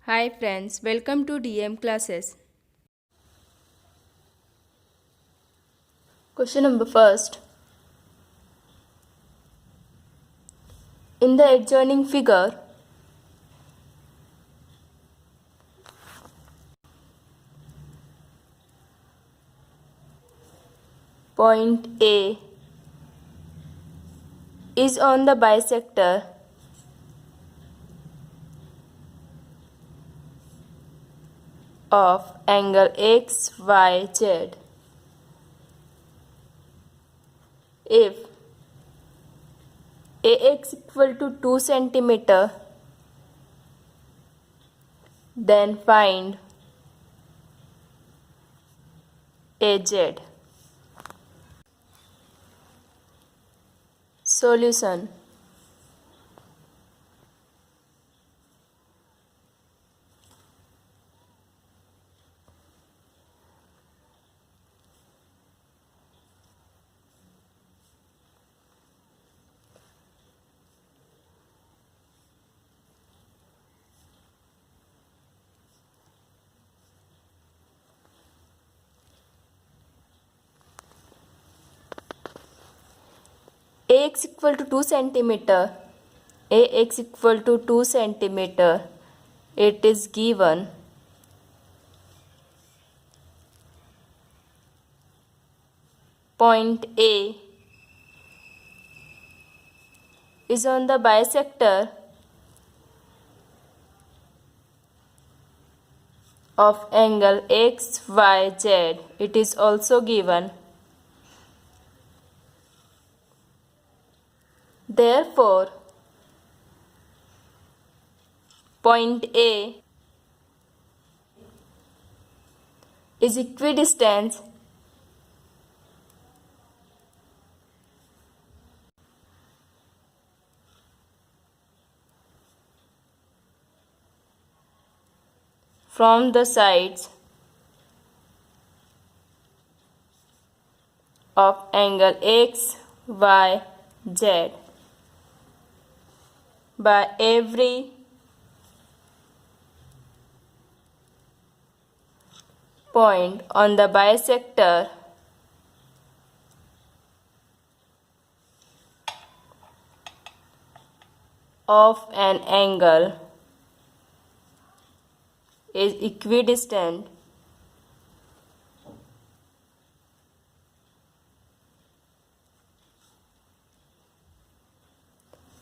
Hi friends, welcome to DM classes. Question number first. In the adjoining figure, point A is on the bisector of angle XYZ. If AX equal to 2 centimeter, then find AZ. Solution. AX equal to 2 centimeter. AX equal to 2 centimeter. It is given. Point A is on the bisector of angle XYZ. It is also given. Therefore, point A is equidistant from the sides of angle XYZ by every point on the bisector of an angle is equidistant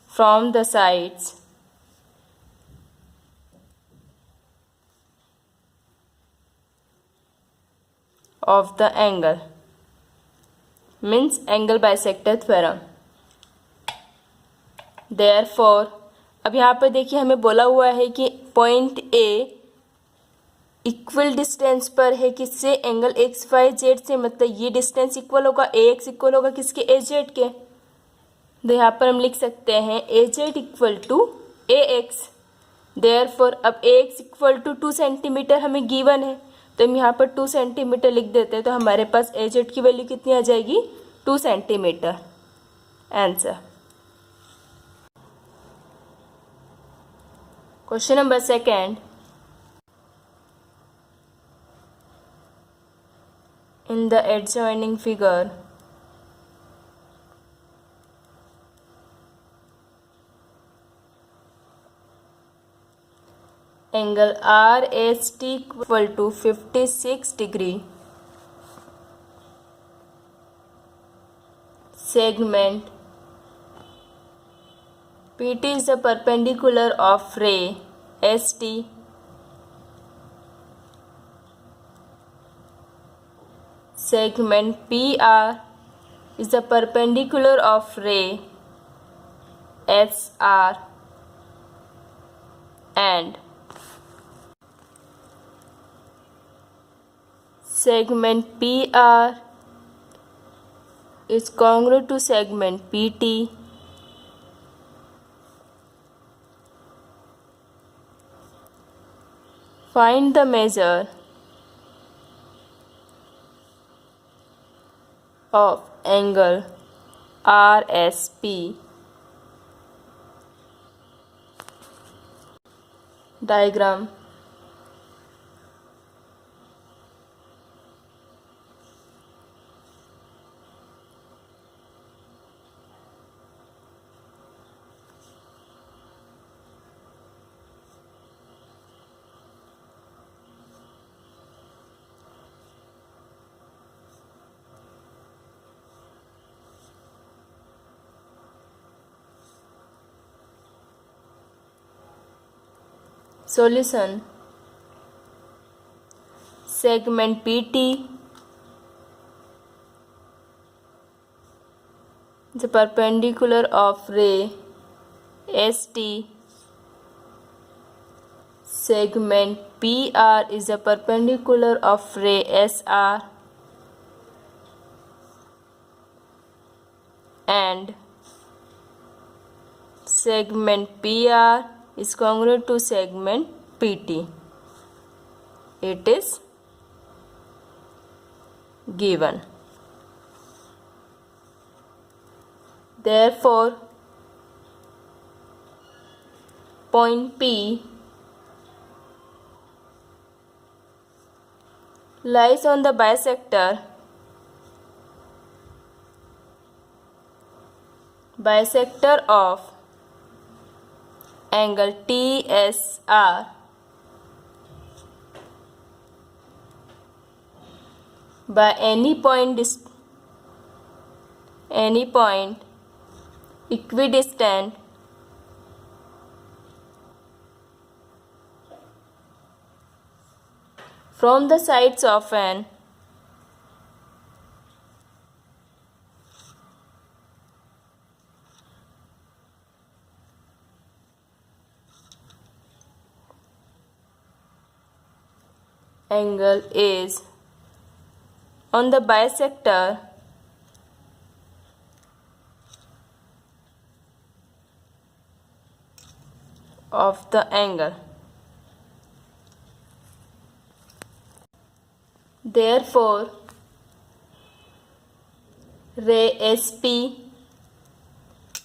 from the sides of the angle, means angle bisector theorem. Therefore, अब यहाँ पर देखिए हमें बोला हुआ है कि point A equal distance पर है किससे, एंगल एक्स वाई जेड से, मतलब ये डिस्टेंस इक्वल होगा, ए एक्स इक्वल होगा किसके, ए जेड के। तो यहाँ पर हम लिख सकते हैं A Z equal to A X. Therefore अब A X equal to 2 centimetre हमें गिवन है, तो हम यहाँ पर 2 सेंटीमीटर लिख देते हैं, तो हमारे पास ए जेड की वैल्यू कितनी आ जाएगी, 2 centimetre. Answer. Question number second. In the adjoining figure, angle RST equal to 56 degree. Segment PT is the perpendicular of ray ST. Segment PR is the perpendicular of ray SR, and segment PR is congruent to segment PT. Find the measure of angle RSP. Diagram. Solution. Segment PT is perpendicular of ray ST. Segment PR is a perpendicular of ray SR, and segment PR is congruent to segment PT. It is given. Therefore, point P lies on the bisector of angle TSR by any point equidistant from the sides of an angle is on the bisector of the angle. Therefore, ray SP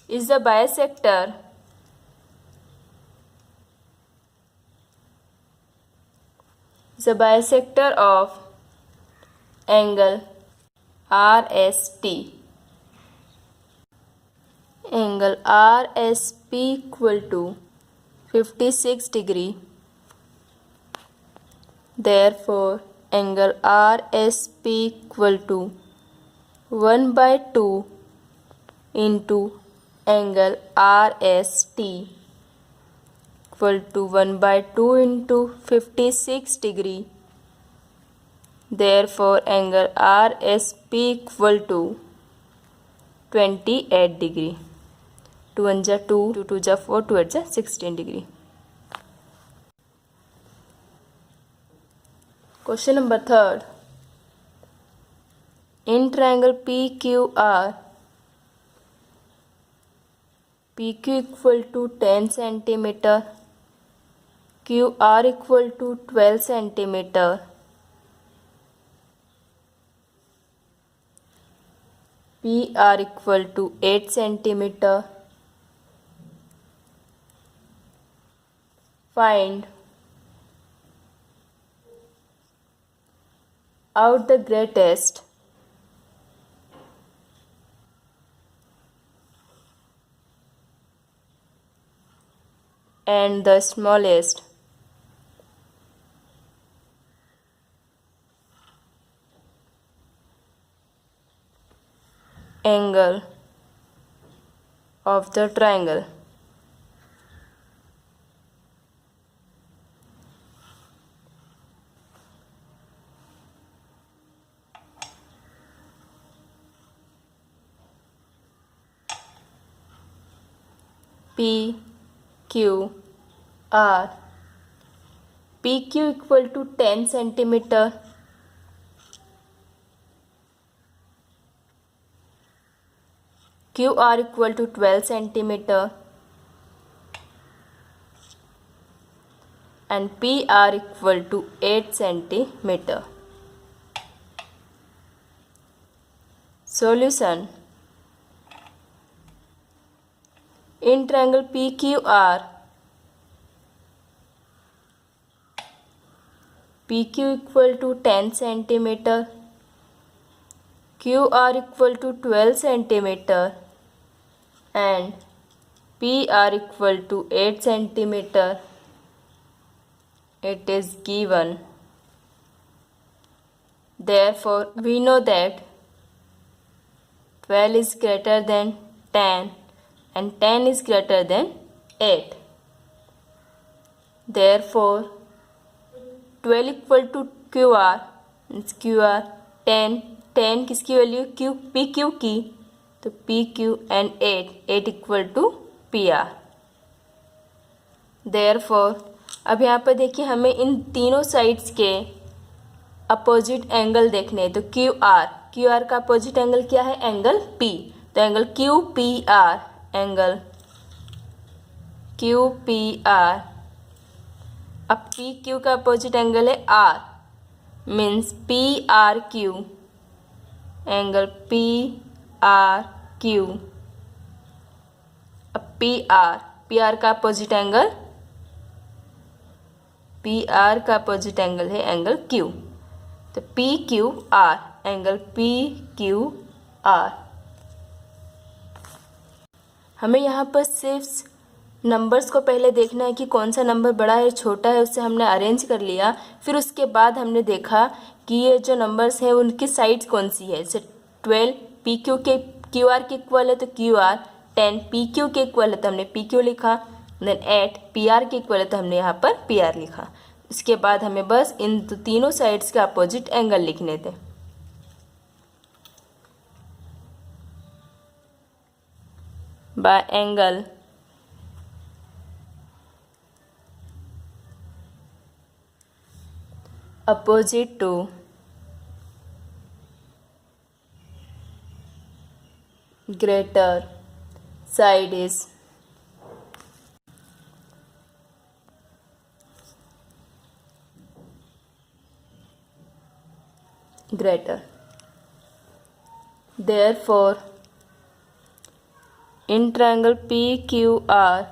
is the bisector of angle RST. Angle RSP equal to 56 degree. Therefore, angle RSP equal to 1 by 2 into angle RST equal to 1 by 2 into 56 degree. Therefore, angle RSP equal to 28 degree. 2 1 ja 2, 2 2 ja 4, 2 8 ja 16 degree. Question number 3rd. In triangle PQR, PQ equal to 10 centimeter, QR equal to 12 centimeter, PR equal to 8 centimeter. Find out the greatest and the smallest angle of the triangle. PQR. PQ equal to 10 centimeter, QR equal to 12 centimeter, and PR equal to 8 centimeter. Solution. In triangle PQR, PQ equal to 10 centimeter, QR equal to 12 centimeter, and PR equal to 8 centimeter. It is given. Therefore, we know that 12 is greater than 10 and 10 is greater than 8. therefore 12 equal to Q R, Q R 10 किसकी value Q P Q की, तो P Q and 8 equal to P R. Therefore अब यहाँ पर देखिए हमें इन तीनों sides के अपोजिट एंगल देखने हैं, तो क्यू आर का अपोजिट एंगल क्या है, एंगल पी, तो angle Q P R, angle Q P R. अब पी क्यू का अपोजिट एंगल है R, means P R Q, angle P R Q. अब पी आर का अपोजिट एंगल, पी आर का opposite angle है angle Q, तो P Q R, angle P Q R. हमें यहाँ पर सिर्फ नंबर्स को पहले देखना है कि कौन सा नंबर बड़ा है छोटा है, उससे हमने अरेंज कर लिया। फिर उसके बाद हमने देखा कि ये जो नंबर्स हैं उनकी साइड्स कौन सी है। जैसे 12 पी क्यू के क्यू आर के इक्वल है तो क्यू आर, 10 पी क्यू के इक्वल है तो हमने पी क्यू लिखा, देन 8 पी आर के इक्वल है तो हमने यहाँ पर पी आर लिखा। इसके बाद हमें बस इन तीनों साइड्स के अपोजिट एंगल लिखने थे। Bye angle opposite to greater side is greater. Therefore, in triangle PQR,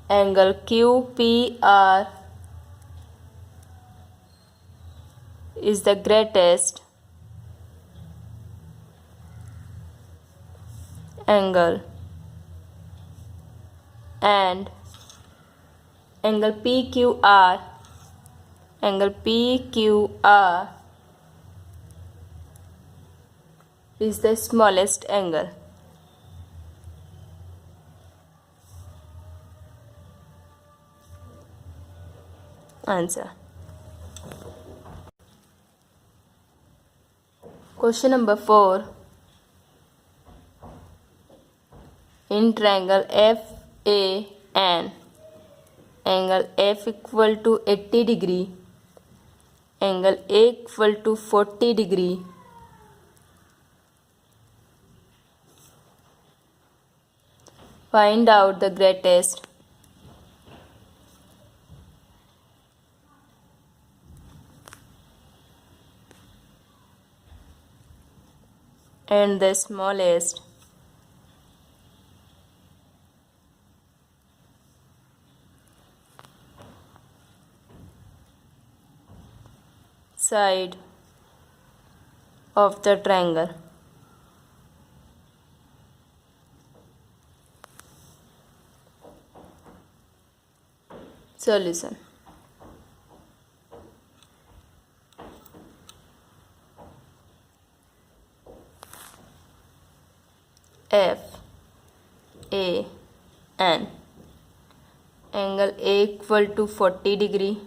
angle QPR is the greatest angle, and angle PQR is the smallest angle. Answer. Question number 4. In triangle FAN, angle F equal to 80 degree, angle A equal to 40 degree, find out the greatest and the smallest side of the triangle. Solution. FAN, angle A equal to 40 degree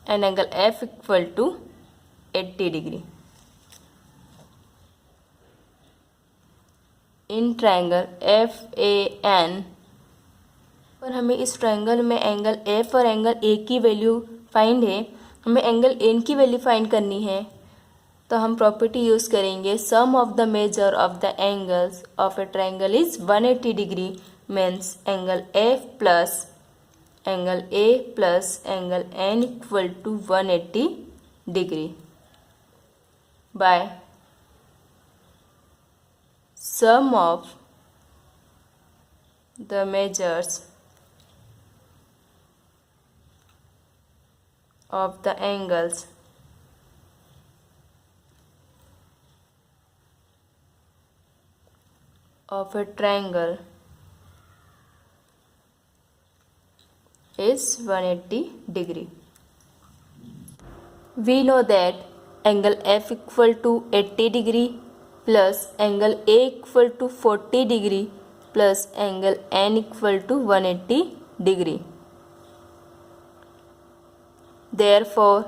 and angle F equal to 80 degree. In triangle FAN, पर हमें इस triangle में angle F और angle A की value find है, हमें angle N की value find करनी है। तो हम प्रॉपर्टी यूज़ करेंगे, sum of the measure of the angles of a triangle is 180 degree, means angle F plus angle A plus angle N equal to 180 degree by sum of the measures of the angles of a triangle is 180 degree. We know that angle F equal to 80 degree plus angle A equal to 40 degree plus angle N equal to 180 degree. Therefore,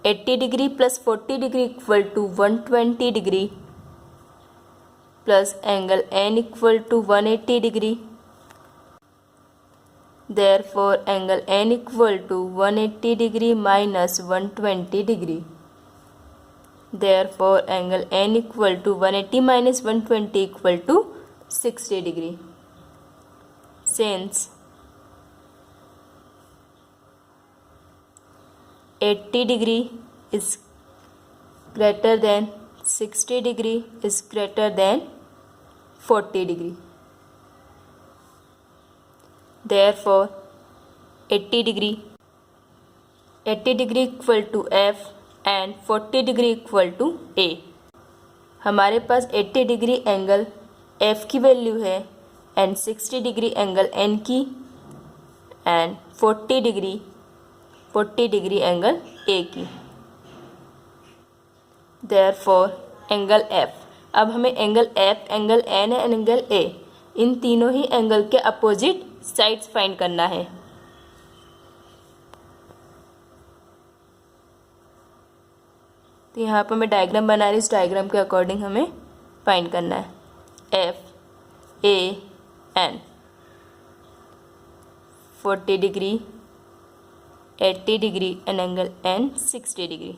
80 degree plus 40 degree equal to 120 degree plus angle N equal to 180 degree. Therefore, angle N equal to 180 degree minus 120 degree. Therefore, angle N equal to 180 minus 120 equal to 60 degree. Since 80 degree is greater than 60 degree is greater than 40 degree. Therefore, 80 degree equal to F and 40 degree equal to A. हमारे पास 80 degree angle F की value है and 60 degree angle N की and 40 degree angle A की. Therefore, angle F. अब हमें angle F, angle N and angle A इन तीनों ही angle के opposite sides find करना है. तो यहाँ पर मैं डायग्राम बना रही, इस डायग्राम के अकॉर्डिंग हमें फाइंड करना है. F A N 40 degree 80 degree and angle N 60 degree.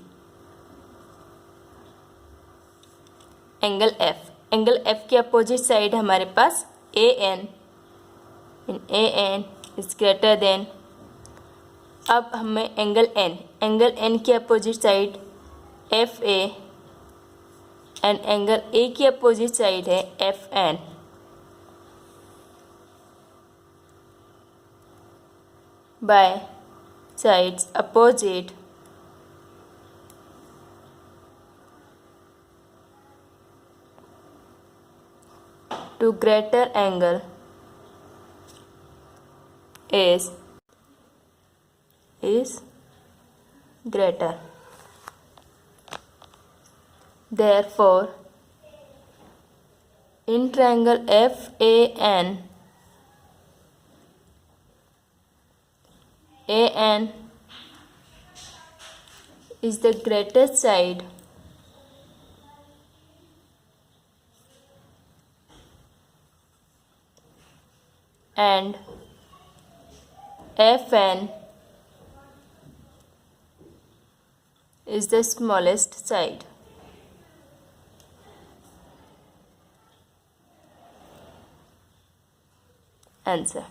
Angle F के अपोजिट साइड हमारे पास AN इज ग्रेटर देन. अब हमें एंगल N की opposite side FA and angle A की अपोजिट साइड है FN. By sides opposite to greater angle is greater. Therefore, in triangle FAN, AN is the greatest side and FN is the smallest side. Answer.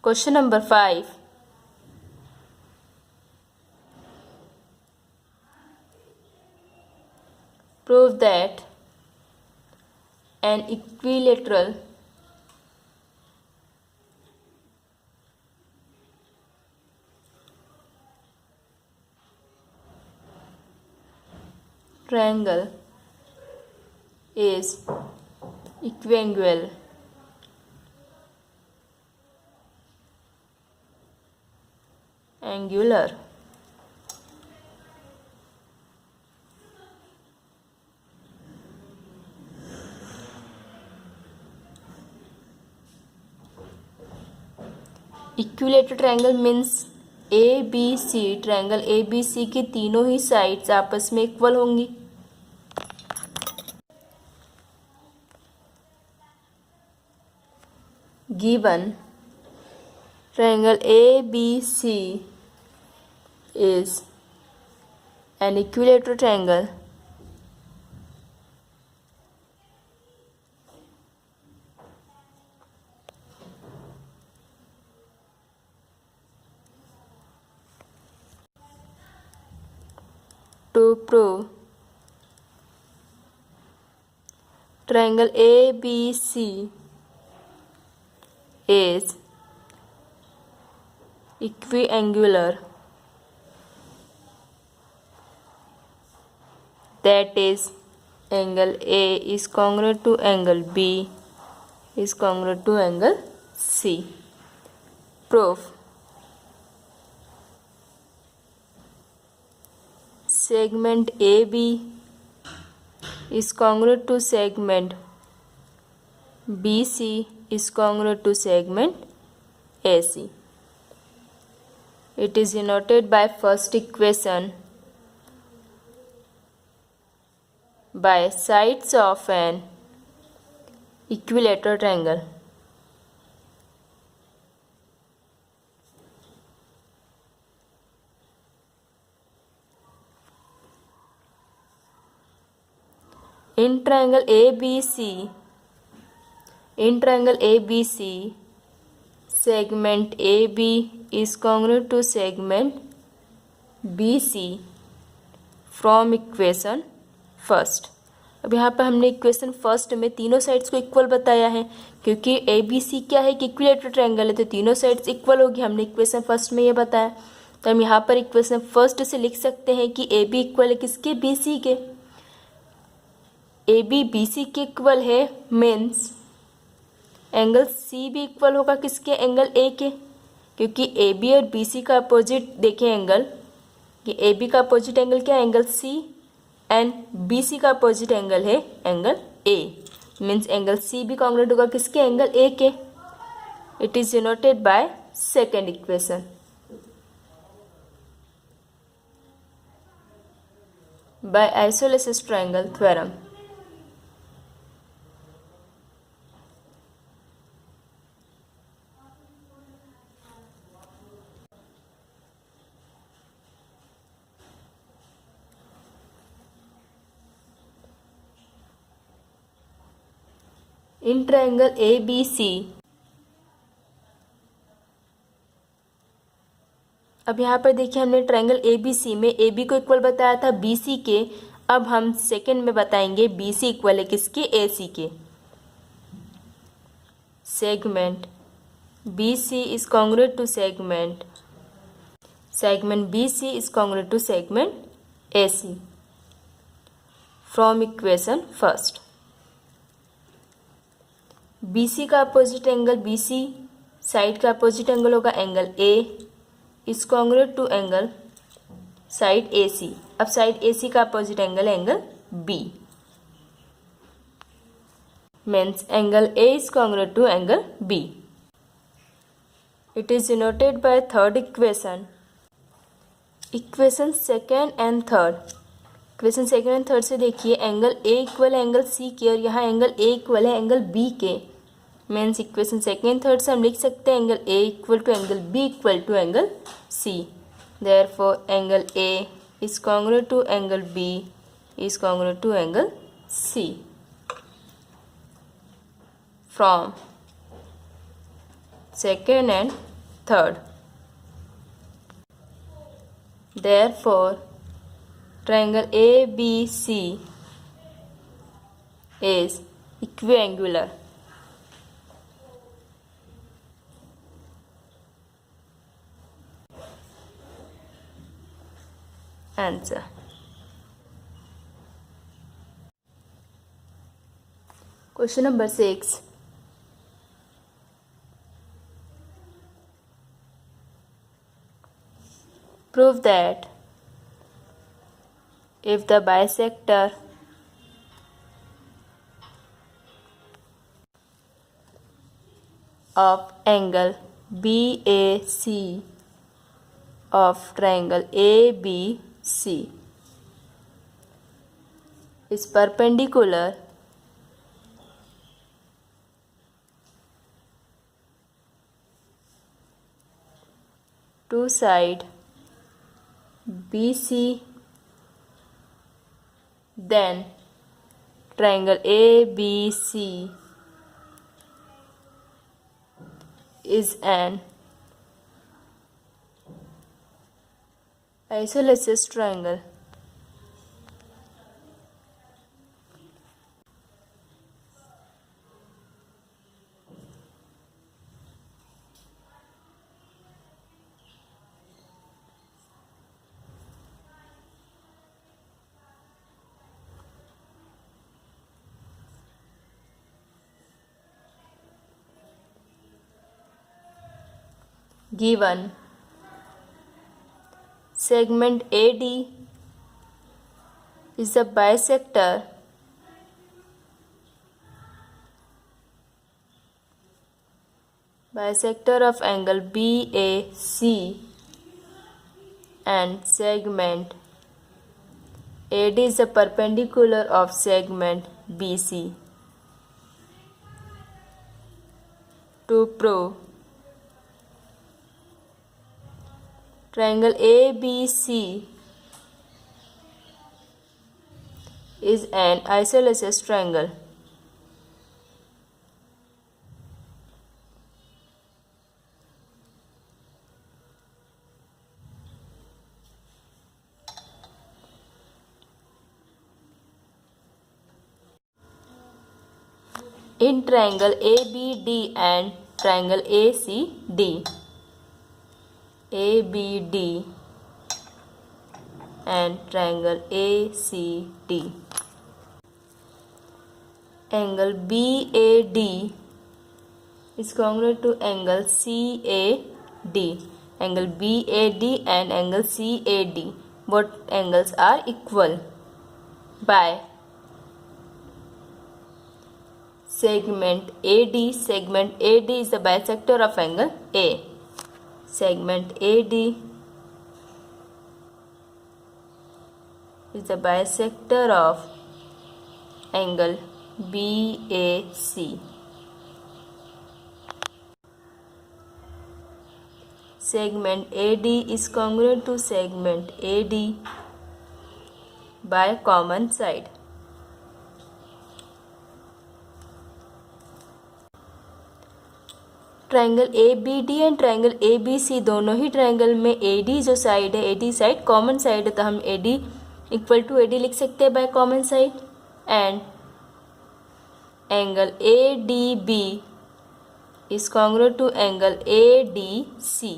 Question number 5. Prove that an equilateral triangle is equiangular equilateral triangle means ABC triangle ABC की तीनों ही sides आपस में equal होंगी. Given triangle ABC is an equilateral triangle to prove triangle ABC is equiangular, that is angle A is congruent to angle B is congruent to angle C. Proof. Segment AB is congruent to segment BC is congruent to segment AC. It is denoted by first equation by sides of an equilateral triangle. In triangle ABC, segment AB is congruent to segment BC from equation first. अब यहाँ पर हमने equation first में तीनों sides को equal बताया है, क्योंकि ए बी सी क्या है कि इक्विलेटरल ट्रायंगल है, तो तीनों साइड्स इक्वल होगी. हमने इक्वेशन फर्स्ट में ये बताया. तो हम यहाँ पर इक्वेशन फर्स्ट से लिख सकते हैं कि ए बी इक्वल है किसके, बी सी के. ए बी सी के इक्वल है, मीन्स एंगल सी भी इक्वल होगा किसके, एंगल ए के. क्योंकि ए बी और बी सी का अपोजिट देखें एंगल, कि ए बी का अपोजिट एंगल क्या है, angle C, and B C का अपोजिट एंगल है angle A. Means angle C भी कॉन्ग्रुएंट होगा किसके, एंगल ए के. It is denoted by second equation by isosceles triangle theorem. In triangle ABC, अब यहाँ पर देखिए हमने ट्रायंगल ए बी सी में ए बी को इक्वल बताया था बी सी के. अब हम सेकेंड में बताएंगे बी सी इक्वल है किसके, ए सी के. Segment B C is congruent to segment B C is congruent to segment A C from equation first. B C का opposite angle, B C side का opposite angle होगा angle A, is congruent to angle side A C. अब side A C का opposite angle है angle B, means angle A is congruent to angle B. It is denoted by third equation. Equation second and third. Equation second and third से देखिए angle A equal है angle C के, और यहाँ angle A equal है angle B के. Means equation second third से हम लिख सकते हैं angle A equal to angle B equal to angle C. Therefore angle A is congruent to angle B is congruent to angle C from second and third. Therefore triangle ABC is equiangular. Answer. Question number 6. Prove that if the bisector of angle BAC of triangle ABC is perpendicular to side BC, then triangle ABC is an isosceles triangle. Given segment AD is the bisector Bisector of angle BAC and segment AD is the perpendicular of segment BC. To prove triangle ABC is an isosceles triangle. In triangle ABD and triangle ACD. ABD and triangle ACD. Angle BAD is congruent to angle CAD. Angle BAD and angle CAD, both angles are equal by segment AD. Segment AD is the bisector of angle A. Segment AD is the bisector of angle BAC. Segment AD is congruent to segment AD by common side. Triangle ABD and triangle ABC दोनों ही triangle में AD जो side है, AD side common side है, तो हम AD equal to AD लिख सकते हैं bye common side. And angle ADB is congruent to angle ADC.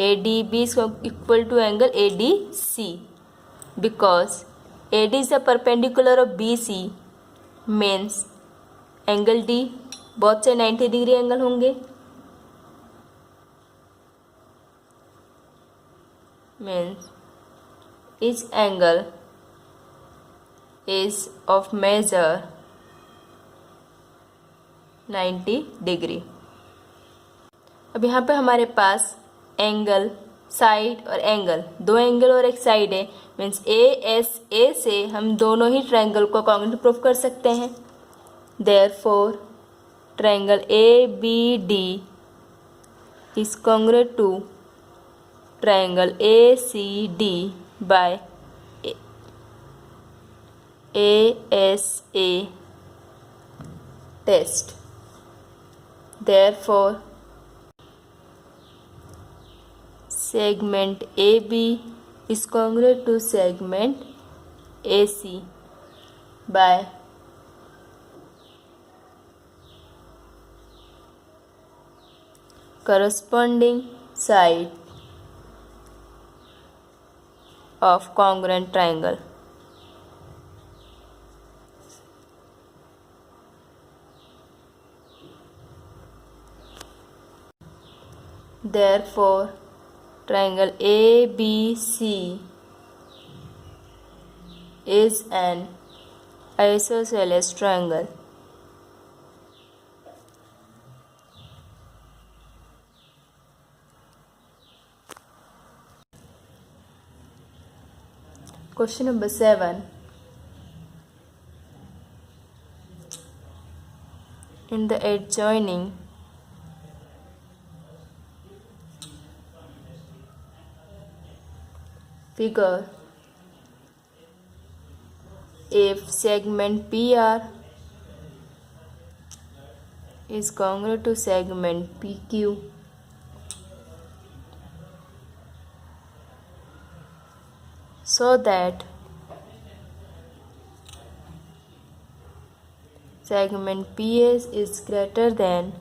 ADB is equal to angle ADC because AD is the perpendicular of BC means angle D बहुत से 90 degree angle होंगे. Means each angle is of measure 90 degree. अब यहाँ पे हमारे पास angle, side और angle, दो angle और एक साइड है. मीन्स ए से हम दोनों ही ट्रायंगल को कॉन्ग्रुएंट प्रूफ कर सकते हैं. Therefore triangle ABD is congruent to triangle ACD by ASA test. Therefore, segment AB is congruent to segment AC by corresponding side of congruent triangle. Therefore, triangle ABC is an isosceles triangle. Question number 7. In the adjoining figure, if segment PR is congruent to segment PQ, so that segment PS is greater than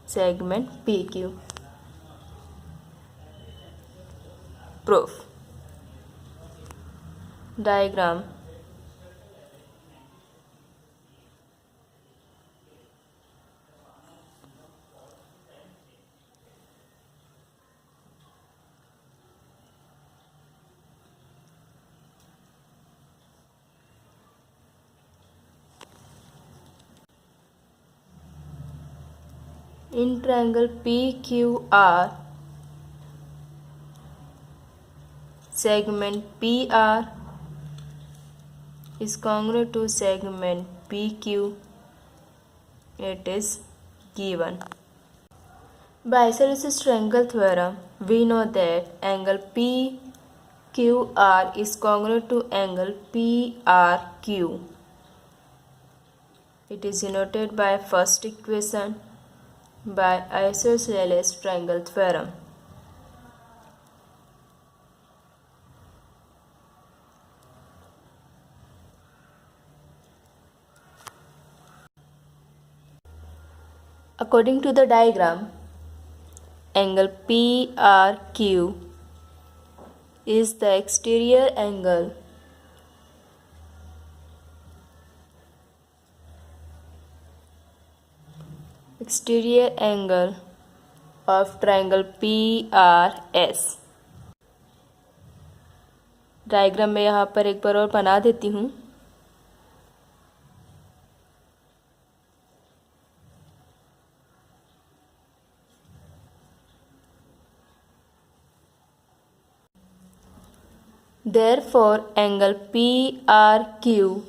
segment PQ. Proof. Diagram. in triangle PQR, segment PR is congruent to segment PQ. It is given. By isosceles triangle theorem, we know that angle PQR is congruent to angle PRQ. It is denoted by first equation by isosceles triangle theorem. According to the diagram, angle PRQ is the exterior angle of triangle PRS. Diagram में यहाँ पर एक बार और बना देती हूँ. Therefore, angle PRQ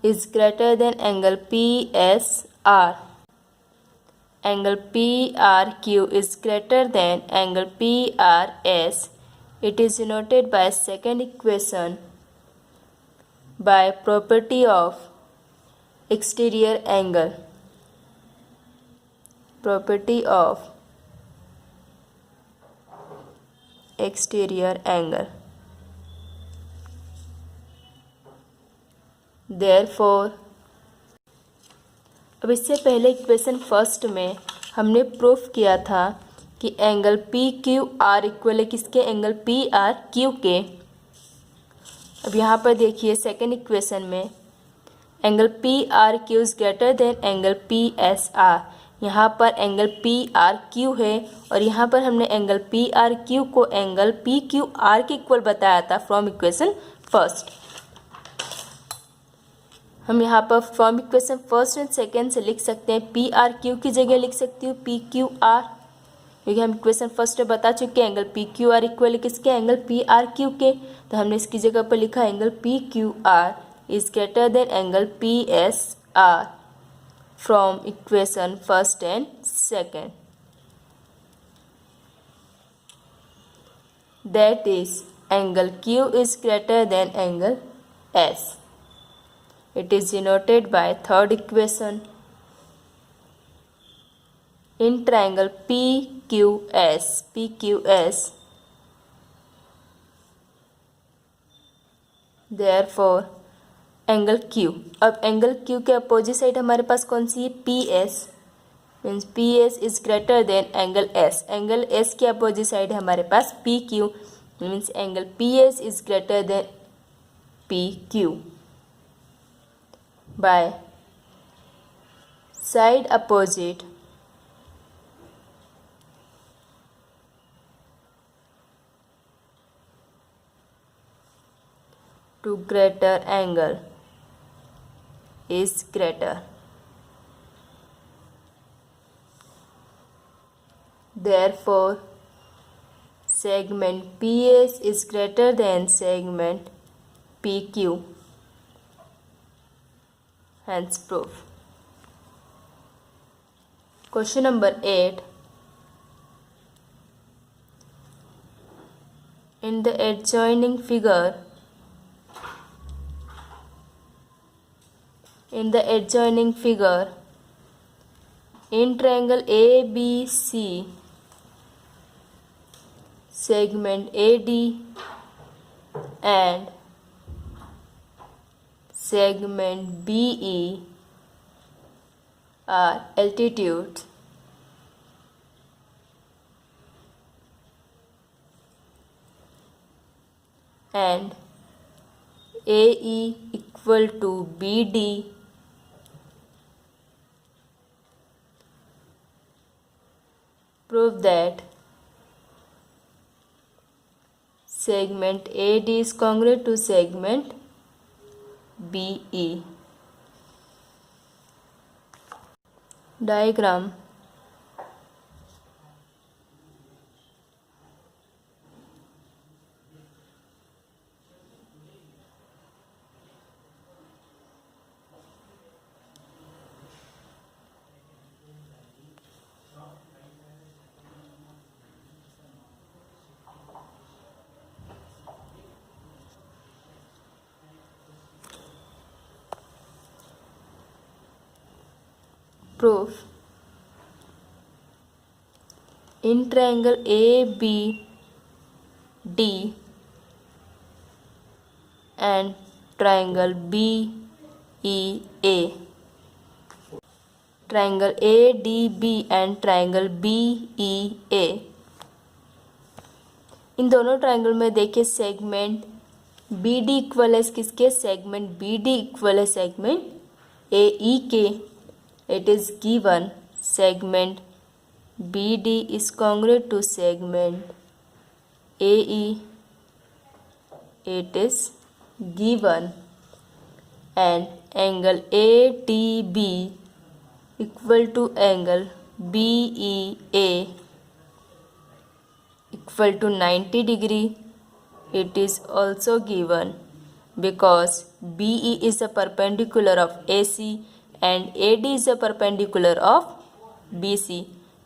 is greater than angle PSR. Angle PRQ is greater than angle PRS. It is denoted by second equation by property of exterior angle. Property of exterior angle. Therefore, अब इससे पहले equation first में हमने proof किया था कि angle P Q are equal है किसके, एंगल पी आर क्यू के. अब यहाँ पर देखिए सेकेंड इक्वेशन में angle P R Q is greater then angle P S R. यहाँ पर एंगल पी आर क्यू है और यहाँ पर हमने एंगल पी आर क्यू को एंगल पी क्यू आर के इक्वल बताया था फ्रॉम इक्वेशन फर्स्ट. हम यहाँ पर from equation first and second से लिख सकते हैं पी आर क्यू की जगह लिख सकती हूँ पी क्यू आर, क्योंकि हम इक्वेशन फर्स्ट में बता चुके हैं angle P Q are equal किसके, एंगल पी आर क्यू के. तो हमने इसकी जगह पर लिखा angle P Q are is greater then angle P S R from equation first and second. That is angle Q is greater then angle S. It is denoted by third equation. In triangle PQS, therefore angle Q. अब angle Q के opposite side हमारे पास कौन सी है, PS. Means PS is greater then angle S. Angle S के opposite side है हमारे पास PQ. Means angle PS is greater then PQ. by side opposite to greater angle is greater. Therefore, segment PS is greater than segment PQ. Hence proof. Question number 8. In the adjoining figure, in triangle ABC, segment AD and segment BE are altitudes. And AE equal to BD. Prove that segment AD is congruent to segment BE. Diagram. proof. In triangle ABD and triangle BEA, triangle ADB and triangle BEA, इन दोनों triangle में देखिए segment BD equal है किसके, segment BD equal है segment AE के. It is given segment BD is congruent to segment AE. It is given. And angle ADB equal to angle BEA equal to 90 degree. It is also given because BE is a perpendicular of AC and AD is a perpendicular of BC.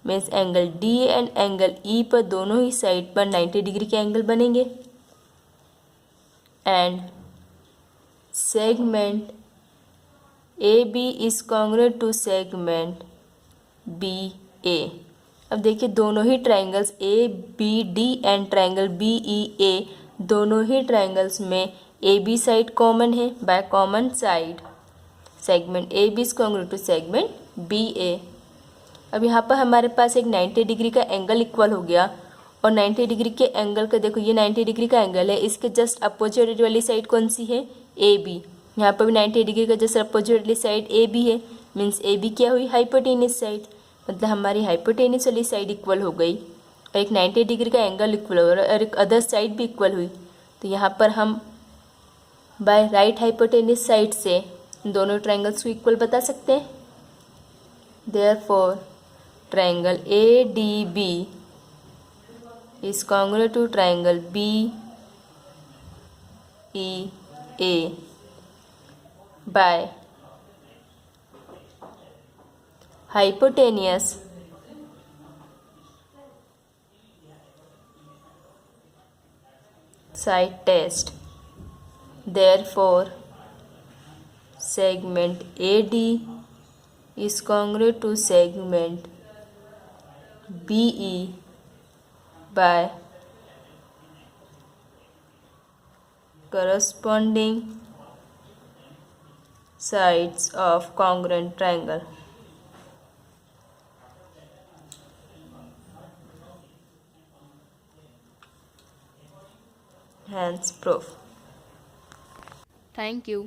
Means angle DA and angle E पर दोनों ही side पर 90 degree के angle बनेंगे. And segment AB is congruent to segment BA. अब देखिए दोनों ही triangles ABD and triangle BEA, दोनों ही ट्रायंगल्स में AB साइड कॉमन है by common side. Segment AB is congruent to segment BA. अब यहाँ पर हमारे पास एक 90 डिग्री का एंगल इक्वल हो गया. और 90 डिग्री के एंगल का देखो, ये 90 डिग्री का एंगल है, इसके जस्ट अपोजिट वाली साइड कौन सी है, AB. यहाँ पर भी 90 डिग्री का जस्ट अपोजिट वाली साइड AB है. मीन्स AB क्या हुई, हाइपोटेनियस साइड. मतलब हमारी हाइपोटेनियस वाली साइड इक्वल हो गई और एक 90 डिग्री का एंगल इक्वल हो रहा है और एक अदर साइड भी इक्वल हुई. तो यहाँ पर हम बाय राइट हाइपोटेनियस साइड से दोनों ट्रायंगल्स को इक्वल बता सकते हैं. Therefore triangle ADB is congruent to triangle BEA by hypotenuse side test. Therefore segment AD is congruent to segment BE by corresponding sides of congruent triangle. Hence proof. Thank you.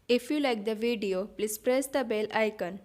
If you like the video, please press the bell icon.